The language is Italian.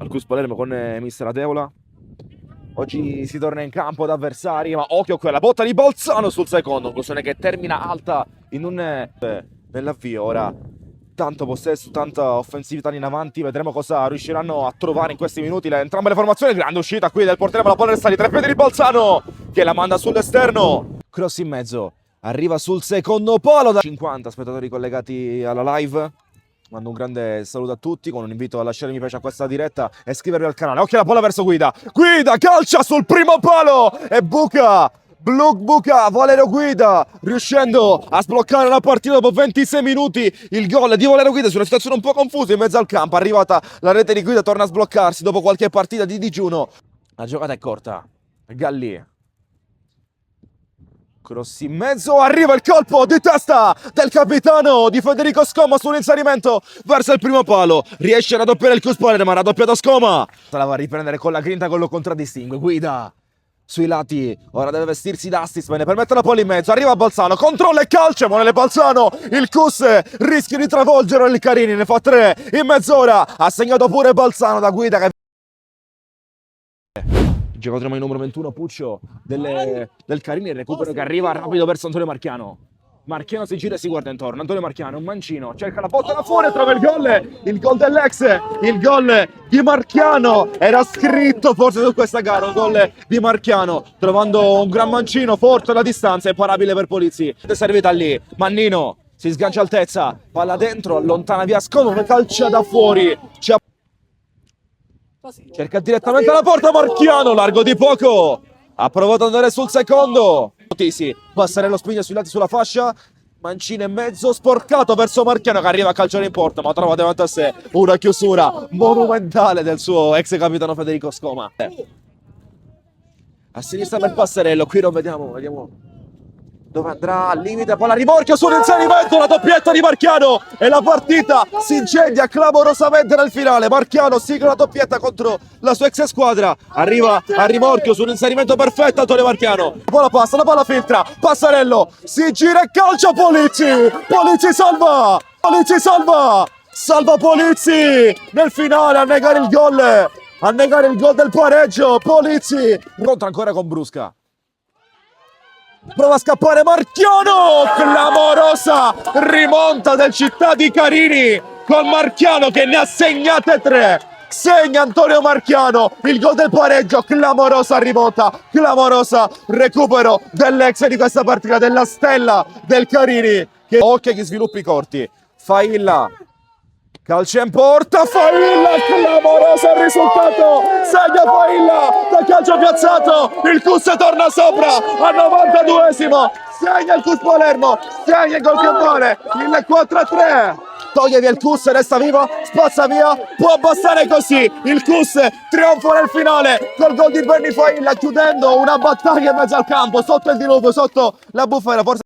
Marcus Palermo con mister Adeola. Oggi si torna in campo ad avversari, ma occhio a quella botta di Bolzano sul secondo, conclusione che termina alta in un nell'avvio. Ora tanto possesso, tanta offensività in avanti, vedremo cosa riusciranno a trovare in questi minuti entrambe le formazioni. Grande uscita qui del portiere, ma la palla resta di 3 piedi di Bolzano che la manda sull'esterno. Cross in mezzo, arriva sul secondo palo da 50 spettatori collegati alla live. Mando un grande saluto a tutti con un invito a lasciare mi piace a questa diretta e iscrivervi al canale. Occhio alla palla verso Guida. Guida calcia sul primo palo e buca. Buca Valerio Guida riuscendo a sbloccare la partita dopo 26 minuti. Il gol di Valerio Guida su una situazione un po' confusa in mezzo al campo. Arrivata la rete di Guida, torna a sbloccarsi dopo qualche partita di digiuno. La giocata è corta. Galli. Cross in mezzo, arriva il colpo di testa del capitano di Federico Scoma sull'inserimento verso il primo palo. Riesce a raddoppiare il Cuspalere, ma ha raddoppiato Scoma. Se la va a riprendere con la grinta, con lo contraddistingue. Guida sui lati, ora deve vestirsi d'Astis, ne permette la palla in mezzo, arriva Balzano, controlla e calcia, Monele Balzano, il Cus rischia di travolgere il Carini, ne fa 3 in mezz'ora, ha segnato pure Balzano da Guida che... Giocatore numero 21 Puccio del Carini, il recupero che arriva rapido verso Antonio Marchiano. Marchiano si gira e si guarda intorno. Antonio Marchiano, un mancino, cerca la botta da fuori, trova il gol dell'ex, il gol di Marchiano. Era scritto forse su questa gara, un gol di Marchiano, trovando un gran mancino forte alla distanza, imparabile per Polizzi. È servita lì, Mannino si sgancia altezza, palla dentro, allontana via Scomo, calcia da fuori. Cerca direttamente la porta Marchiano, largo di poco. Ha provato ad andare sul secondo. Tisi, Passarello spinge sui lati sulla fascia. Mancino in mezzo, sporcato verso Marchiano che arriva a calciare in porta, ma trova davanti a sé una chiusura monumentale del suo ex capitano Federico Scoma. A sinistra per Passarello, qui non vediamo dove andrà, al limite, palla rimorchio sull'inserimento, la doppietta di Marchiano e la partita si incendia clamorosamente nel finale. Marchiano sigla la doppietta contro la sua ex squadra, arriva a rimorchio sull'inserimento perfetto Antonio Marchiano, poi la passa, la palla filtra, Passarello si gira e calcia Polizzi salva Polizzi nel finale a negare il gol del pareggio. Polizzi contra ancora con Brusca. Prova a scappare Marchiano, clamorosa rimonta del Città di Carini con Marchiano che ne ha segnate 3. Segna Antonio Marchiano il gol del pareggio, clamorosa rimonta, clamorosa recupero dell'ex di questa partita, della stella del Carini. Che occhio agli sviluppi corti, Failla. Calcio in porta, Failla, clamoroso il risultato, segna Failla da calcio piazzato, il Cus torna sopra al 92esimo, segna il Cus Palermo, segna il gol che vuole, il 4-3, toglie via il Cus, resta vivo, spazza via, può bastare così, il Cus trionfa nel finale col gol di Benny Failla, chiudendo una battaglia in mezzo al campo, sotto il diluvio, sotto la bufera, forse